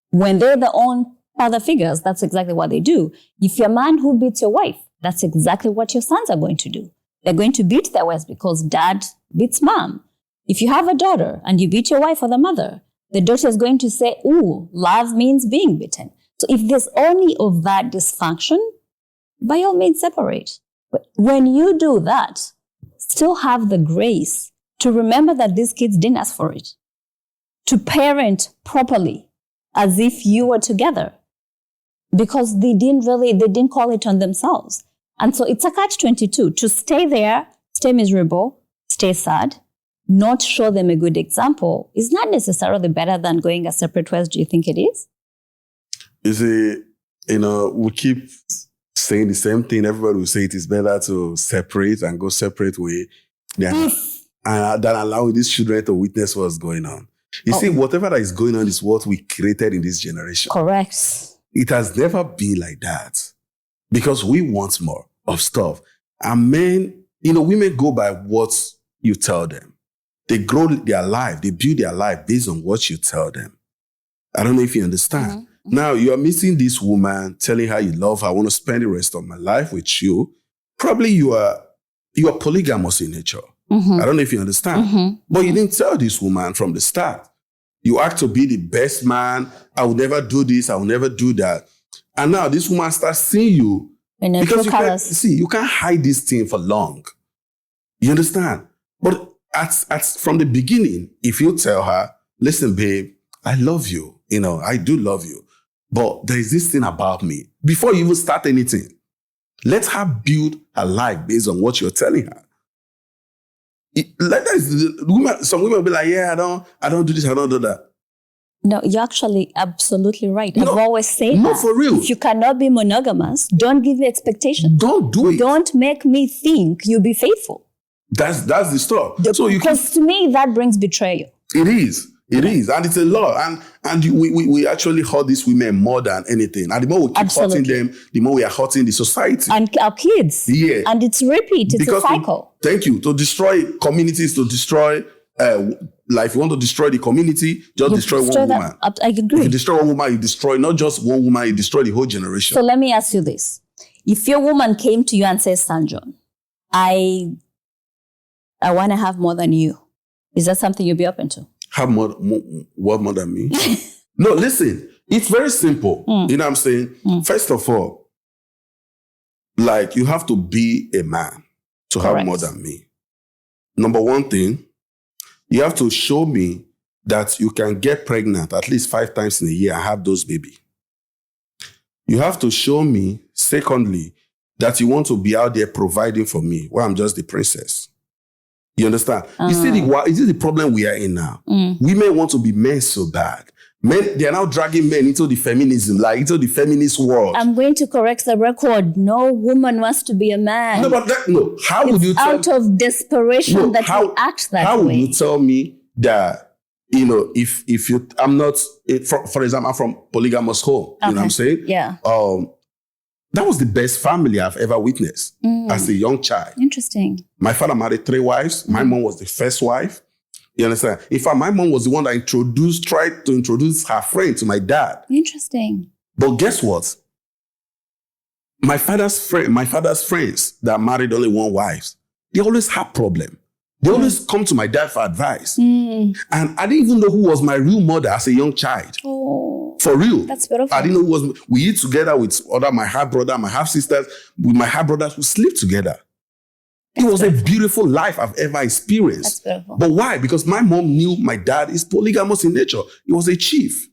When they're their own father figures, that's exactly what they do. If you're a man who beats your wife, that's exactly what your sons are going to do. They're going to beat their wives because dad beats mom. If you have a daughter and you beat your wife or the mother, the daughter is going to say, ooh, love means being beaten. So if there's any of that dysfunction, by all means separate. But when you do that, still have the grace to remember that these kids didn't ask for it. To parent properly as if you were together. Because they didn't call it on themselves. And so it's a catch-22 to stay there, stay miserable, stay sad, not show them a good example is not necessarily better than going a separate ways. Do you think it is? You see, we keep saying the same thing. Everybody will say it is better to separate and go separate way than allowing these children to witness what's going on. You see, whatever that is going on is what we created in this generation. Correct. It has never been like that because we want more of stuff. And men, women go by what you tell them. They grow their life, they build their life based on what you tell them. I don't know if you understand. Now, you are meeting this woman, telling her you love her, I want to spend the rest of my life with you. Probably you are polygamous in nature. I don't know if you understand. But you didn't tell this woman from the start. You act to be the best man. I will never do this. I will never do that. And now this woman starts seeing you. Because you can't hide this thing for long. You understand? But from the beginning, if you tell her, listen, babe, I love you. I do love you. But there is this thing about me. Before you even start anything, Let her build her life based on what you're telling her. Some women will be like, yeah, I don't do this, I don't do that. No, you're actually absolutely right. I've always said no, that. for real. If you cannot be monogamous, don't give me expectations. Don't do it. Don't make me think you'll be faithful. That's the stuff. Because to me, that brings betrayal. It is. It is. And it's a lot. And we actually hurt these women more than anything. And the more we keep hurting them, the more we are hurting the society. And our kids. Yeah. And it's repeat. It's a cycle. Thank you. To destroy communities, to destroy, if you want to destroy the community, just destroy one woman. I agree. If you destroy one woman, you destroy not just one woman, you destroy the whole generation. So let me ask you this. If your woman came to you and says, Sunjohn, I want to have more than you, is that something you'll be open to? Have more than me? No, listen, it's very simple. You know what I'm saying? First of all, you have to be a man to have more than me. Number one thing, you have to show me that you can get pregnant at least 5 times in a year and have those babies. You have to show me, secondly, that you want to be out there providing for me while I'm just the princess. You understand? You see, this is the problem we are in now. Women want to be men so bad. Men, they are now dragging men into the feminism, into the feminist world. I'm going to correct the record. No woman wants to be a man. No, but how would you tell? Out of desperation you act that way. How would you tell me that, if you, I'm not, for example, I'm from polygamous home. You know what I'm saying? Yeah. That was the best family I've ever witnessed as a young child. Interesting. My father married 3 wives. My mom was the first wife. You understand? In fact, my mom was the one that tried to introduce her friend to my dad. Interesting. But guess what? My father's friends that married only 1 wife, they always have problem. They always come to my dad for advice. And I didn't even know who was my real mother as a young child. Oh, for real. That's beautiful. I didn't know who was. We eat together with my half brother, my half sisters. With my half brothers, we sleep together. It was a beautiful life I've ever experienced. That's beautiful. But why? Because my mom knew my dad is polygamous in nature. He was a chief.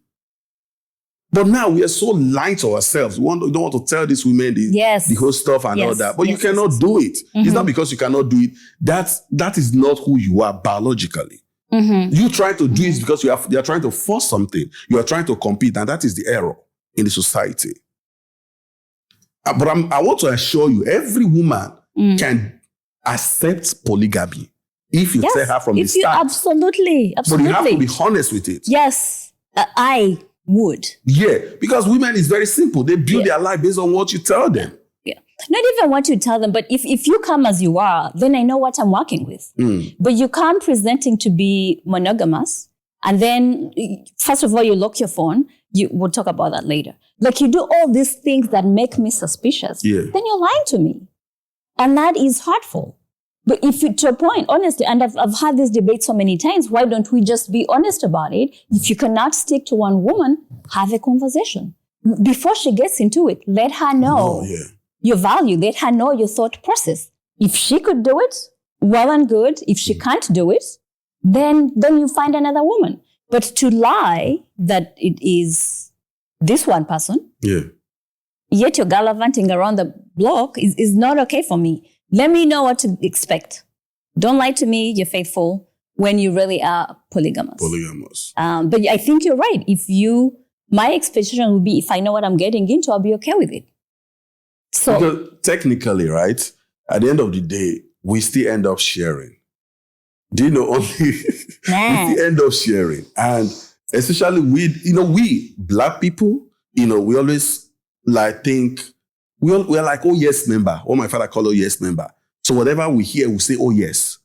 But now we are so lying to ourselves. We don't want to tell these women the whole stuff and all that. But you cannot do it. It's not because you cannot do it. That is not who you are biologically. You try to do it because you are trying to force something. You are trying to compete. And that is the error in the society. But I want to assure you, every woman can accept polygamy if you tell her from the start. Absolutely. But you have to be honest with it. Yes, I would. Yeah, because women is very simple. They build their life based on what you tell them. Yeah, not even what you tell them, but if you come as you are, then I know what I'm working with. But you come presenting to be monogamous, and then first of all, you lock your phone. We'll talk about that later. You do all these things that make me suspicious. Yeah. Then you're lying to me. And that is hurtful. But if you, to a point, honestly, and I've had this debate so many times, why don't we just be honest about it? If you cannot stick to one woman, have a conversation. Before she gets into it, let her know your value. Let her know your thought process. If she could do it, well and good. If she can't do it, then you find another woman. But to lie that it is this one person, yet you're gallivanting around the block is not okay for me. Let me know what to expect. Don't lie to me, you're faithful, when you really are polygamous. But I think you're right. My expectation would be if I know what I'm getting into, I'll be okay with it. So because technically, right, at the end of the day, we still end up sharing. Do you know only we still end up sharing. And especially we Black people, we always think we're like, oh yes, member. What my father called, oh yes, member. So whatever we hear, we say, oh yes.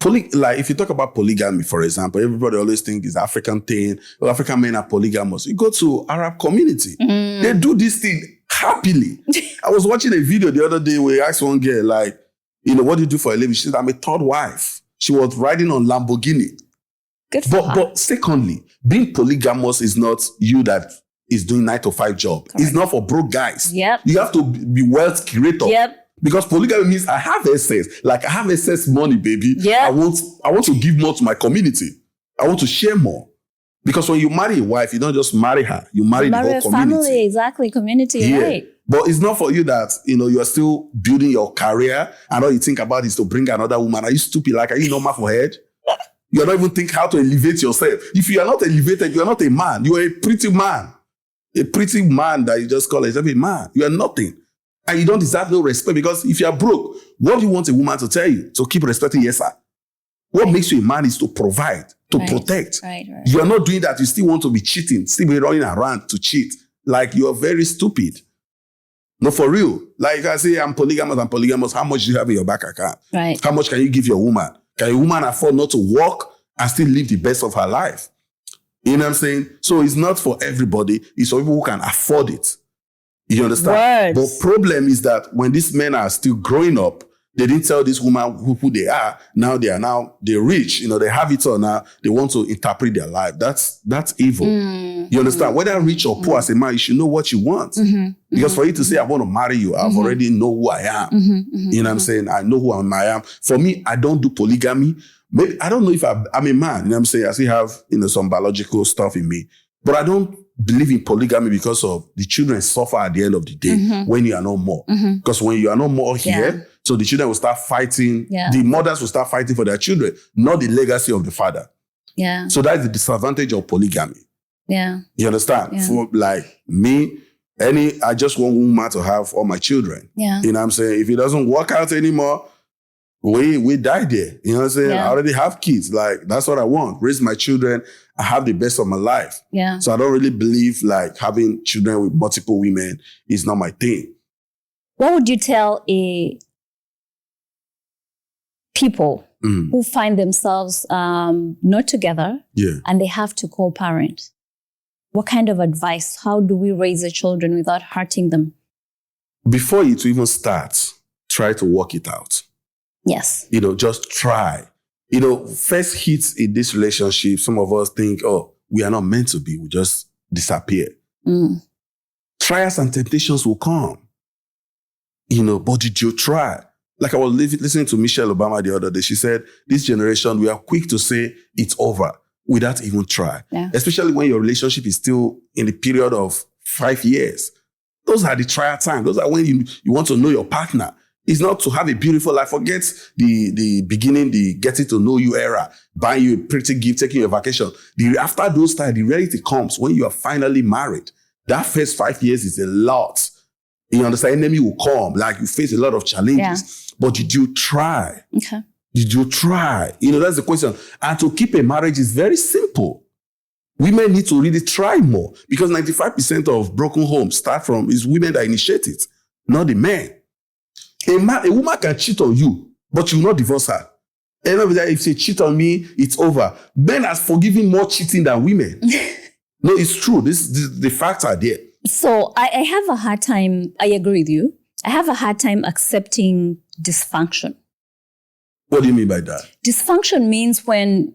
If you talk about polygamy, for example, everybody always think it's African thing. Well, African men are polygamous. You go to Arab community, they do this thing happily. I was watching a video the other day where I asked one girl, what do you do for a living? She said, I'm a 3rd wife. She was riding on Lamborghini. Good for her. But secondly, being polygamous is not you that is doing 9-to-5 job. Correct. It's not for broke guys. Yep. You have to be wealth creator. Yep. Because polygamy means I have excess. I have excess money, baby. Yep. I want to give more to my community. I want to share more. Because when you marry a wife, you don't just marry her. You marry the whole a community. Family, exactly. Community, right. But it's not for you that, you're still building your career and all you think about is to bring another woman. Are you stupid? Like, are you normal for head? You're not even think how to elevate yourself. If you are not elevated, you're not a man. You're a pretty man. A pretty man that you just call yourself a man. You are nothing. And you don't deserve no respect because if you are broke, what do you want a woman to tell you? To keep respecting, yes, sir. What makes you a man is to provide, to protect. Right. You are not doing that. You still want to be cheating, still be running around to cheat. Like, you are very stupid. No, for real. Like I say, I'm polygamous. How much do you have in your bank account? Right. How much can you give your woman? Can a woman afford not to work and still live the best of her life? You know what I'm saying? So it's not for everybody. It's for people who can afford it. You understand? Words. But problem is that when these men are still growing up, they didn't tell this woman who they are. Now they're rich. They have it all now. They want to interpret their life. That's evil. You understand? Whether rich or poor as a man, you should know what you want. Because for you to say, I want to marry you, I've already know who I am. You know what I'm saying? I know who I am. For me, I don't do polygamy. Maybe I don't know if I'm a man. You know what I'm saying? I still have, some biological stuff in me. But I don't believe in polygamy because of the children suffer at the end of the day when you are no more. Because when you are no more here, so the children will start fighting. The mothers will start fighting for their children, not the legacy of the father. Yeah. So that's the disadvantage of polygamy. Yeah. You understand? Yeah. For like me, I just want woman to have all my children. Yeah. You know what I'm saying? If it doesn't work out anymore, we die there. You know what I'm saying? Yeah. I already have kids. Like, that's what I want. Raise my children. I have the best of my life. Yeah. So I don't really believe like having children with multiple women is not my thing. What would you tell people who find themselves not together and they have to co-parent? What kind of advice? How do we raise the children without hurting them? Before it even starts, try to work it out. Yes. Just try. First hits in this relationship, some of us think, oh, we are not meant to be. We just disappear. Trials and temptations will come. But did you try? Like I was listening to Michelle Obama the other day. She said, this generation, we are quick to say it's over without even try. Yeah. Especially when your relationship is still in the period of 5 years. Those are the trial times. Those are when you want to know your partner. It's not to have a beautiful life. Forget the beginning, the getting to know you era, buying you a pretty gift, taking you a vacation. After those times, the reality comes when you are finally married. That first 5 years is a lot. You understand? Enemy will come. Like, you face a lot of challenges. Yeah. But did you try? Okay. Did you try? That's the question. And to keep a marriage is very simple. Women need to really try more because 95% of broken homes start from is women that initiate it, not the men. A woman can cheat on you, but you will not divorce her. If she cheat on me, it's over. Men are forgiving more cheating than women. No, it's true. The facts are there. So I have a hard time, I agree with you. I have a hard time accepting dysfunction. What do you mean by that? Dysfunction means when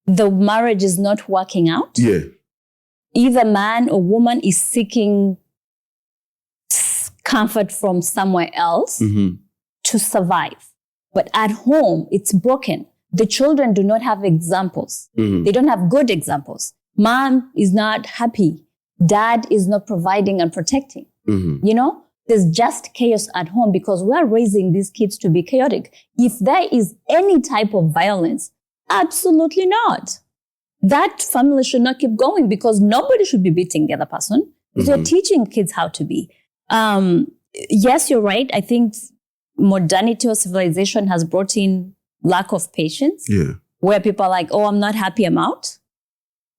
the marriage is not working out. Yeah. Either man or woman is seeking comfort from somewhere else to survive. But at home, it's broken. The children do not have examples. They don't have good examples. Mom is not happy. Dad is not providing and protecting. There's just chaos at home because we're raising these kids to be chaotic. If there is any type of violence, absolutely not. That family should not keep going because nobody should be beating the other person. You're teaching kids how to be. Yes, you're right. I think modernity or civilization has brought in lack of patience. Yeah. Where people are like, oh, I'm not happy, I'm out.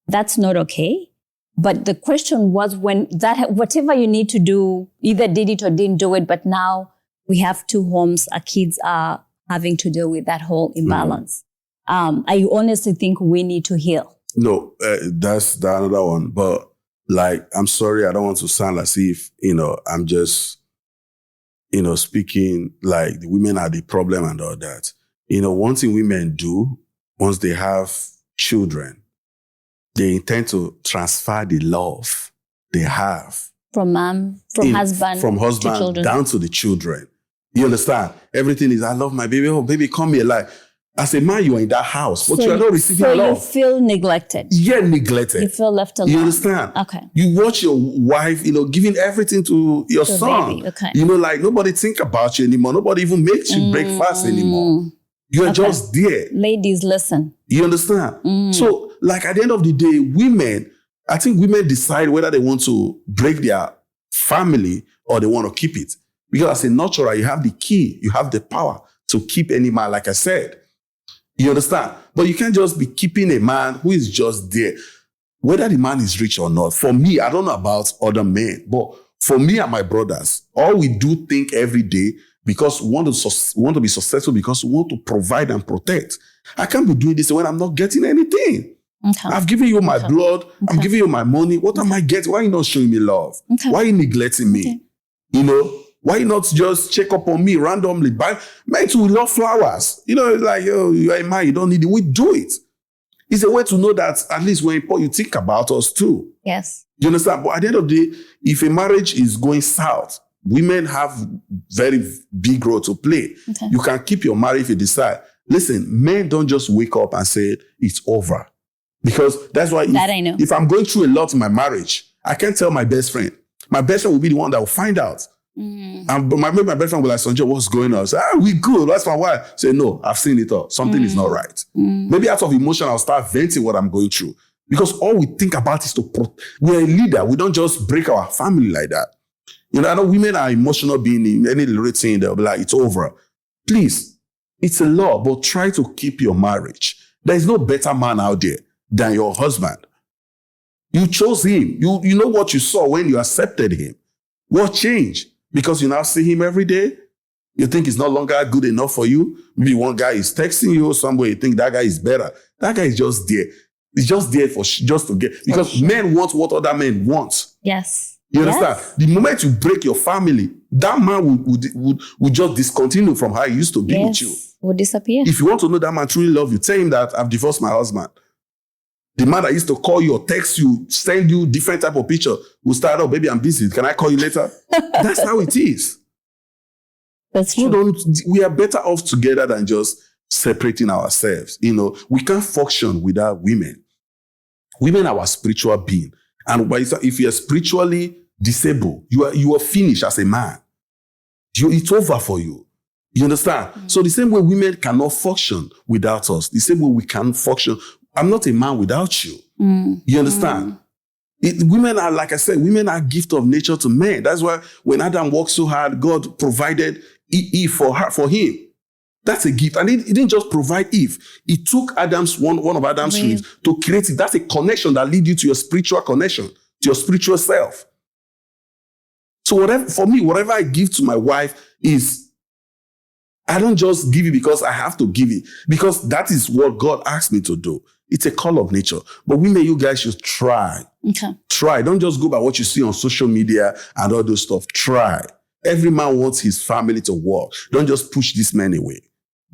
That's not okay. But the question was when that, whatever you need to do, either did it or didn't do it, but now we have two homes, our kids are having to deal with that whole imbalance. I honestly think we need to heal. No, that's the another one. But like, I'm sorry, I don't want to sound as if, I'm just, speaking like the women are the problem and all that. One thing women do once they have children, they intend to transfer the love they have. From husband to children. Down to the children. You understand? Everything is, I love my baby. Oh, baby, come here. Like, As a man, you are in that house, but So you are not receiving so love. you feel neglected. Yeah, neglected. You feel left alone. You understand? Okay. You watch your wife, giving everything to your To son. baby, okay. Like nobody think about you anymore. Nobody even makes you breakfast anymore. You're just there. Ladies, listen. You understand? So, like at the end of the day, I think women decide whether they want to break their family or they want to keep it. Because as a nurturer, you have the key, you have the power to keep any man, like I said. You understand? But you can't just be keeping a man who is just there. Whether the man is rich or not, for me, I don't know about other men, but for me and my brothers, all we do think every day because we want to be successful because we want to provide and protect. I can't be doing this when I'm not getting anything. Okay. I've given you my blood. I'm giving you my money. What am I getting? Why are you not showing me love? Why are you neglecting me? Why you not just check up on me randomly? Men too, we love flowers. It's like, you are a man, you don't need it. We do it. It's a way to know that at least when you think about us too. Yes. You understand? But at the end of the day, if a marriage is going south, women have very big role to play. Okay. You can keep your marriage if you decide. Listen, men don't just wake up and say, it's over. Because that's why I know. If I'm going through a lot in my marriage, I can't tell my best friend. My best friend will be the one that will find out. And my best friend will like, Sunjohn, what's going on? I say, we good. That's my wife. Say, no, I've seen it all. Something is not right. Maybe out of emotion, I'll start venting what I'm going through. Because all we think about is we're a leader. We don't just break our family like that. I know women are emotional beings. In any little thing, they'll be like, it's over. Please, it's a law, but try to keep your marriage. There is no better man out there than your husband. You chose him. You know what you saw when you accepted him. What changed? Because you now see him every day. You think he's no longer good enough for you. Maybe one guy is texting you somewhere. You think that guy is better. That guy is just there. He's just there just to get. Because men want what other men want. Yes. You understand? The moment you break your family, that man would just discontinue from how he used to be with you. Would disappear. If you want to know that man truly love you, tell him that I've divorced my husband. The man that used to call you or text you, send you different type of picture, will start, oh, baby, I'm busy. Can I call you later? That's how it is. That's true. We are better off together than just separating ourselves. We can't function without women. Women are our spiritual being. And if you are spiritually disabled, you are finished as a man. It's over for you. You understand? So the same way women cannot function without us, the same way we can function. I'm not a man without you. You understand? Women are, like I said, women are a gift of nature to men. That's why when Adam worked so hard, God provided Eve for him. That's a gift. And he didn't just provide Eve. He took one of Adam's ribs to create it. That's a connection that leads you to your spiritual connection, to your spiritual self. So whatever I give to my wife is, I don't just give it because I have to give it, because that is what God asked me to do. It's a call of nature. But women, you guys should try. Okay. Try. Don't just go by what you see on social media and all those stuff. Try. Every man wants his family to work. Don't just push this man away.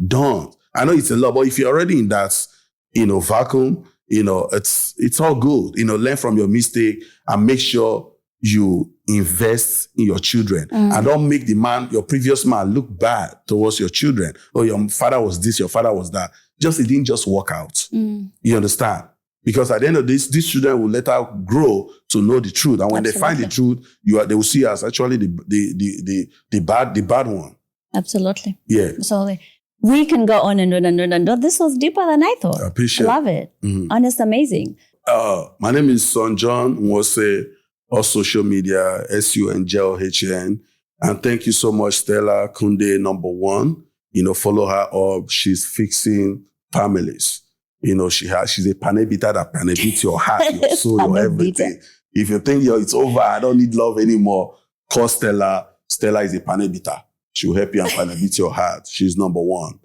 Don't. I know it's a lot, but if you're already in that, vacuum, it's all good. Learn from your mistake and make sure you invest in your children. And don't make your previous man look bad towards your children. Oh, your father was this, your father was that. It didn't just work out. You understand? Because at the end of this, these children will later grow to know the truth. And when they find the truth, they will see us actually the bad one. Absolutely. Yeah. Absolutely. We can go on and on and on and on. This was deeper than I thought. I appreciate it. I love it. Honest, amazing. My name is Sunjohn Nwose, on social media, SUNJOHN. And thank you so much, Stella Kunde, #1. Follow her up. She's fixing families. She's a panebita that panebits your heart, your soul, your everything. If you think it's over, I don't need love anymore, call Stella. Stella is a panebita. She'll help you and panebit your heart. She's #1.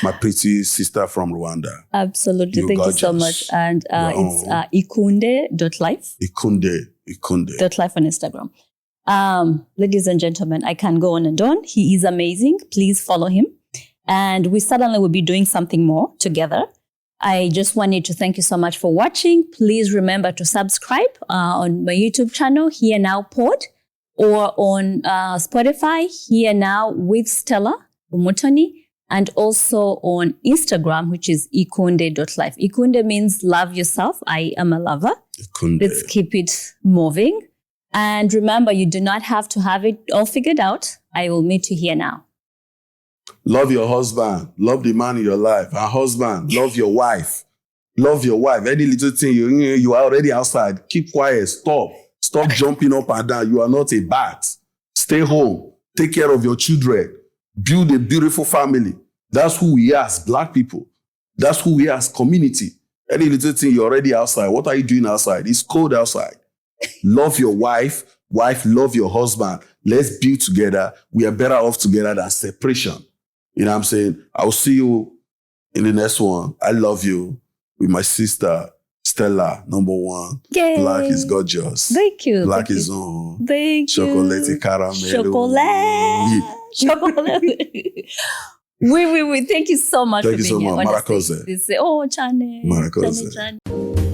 My pretty sister from Rwanda. Absolutely. Thank you so much. And it's ikunde.life. Ikunde. .life on Instagram. Ladies and gentlemen, I can go on and on. He is amazing. Please follow him. And we certainly will be doing something more together. I just wanted to thank you so much for watching. Please remember to subscribe on my YouTube channel, Here Now Pod, or on Spotify, Here Now with Stella Umutoni. and also on Instagram, which is ikunde.life. Ikunde means love yourself. I am a lover. Ikunde. Let's keep it moving. And remember, you do not have to have it all figured out. I will meet you here now. Love your husband. Love the man in your life. And husband, love your wife. Love your wife. Any little thing, you are already outside. Keep quiet. Stop. Stop jumping up and down. You are not a bat. Stay home. Take care of your children. Build a beautiful family. That's who we are as Black people. That's who we are as community. Any little thing, you're already outside. What are you doing outside? It's cold outside. Love your wife. Wife, love your husband. Let's build together. We are better off together than separation. You know what I'm saying? I'll see you in the next one. I love you. With my sister, Stella, number one. Yay. Black is gorgeous. Thank you. Black Thank is you. on. Thank Chocolate you. caramel. Chocolate. Chocolate. We. Thank you so much Thank for you so being here. much. Honestly. Marakoze. Oh, Chane. Marakoze. Chane.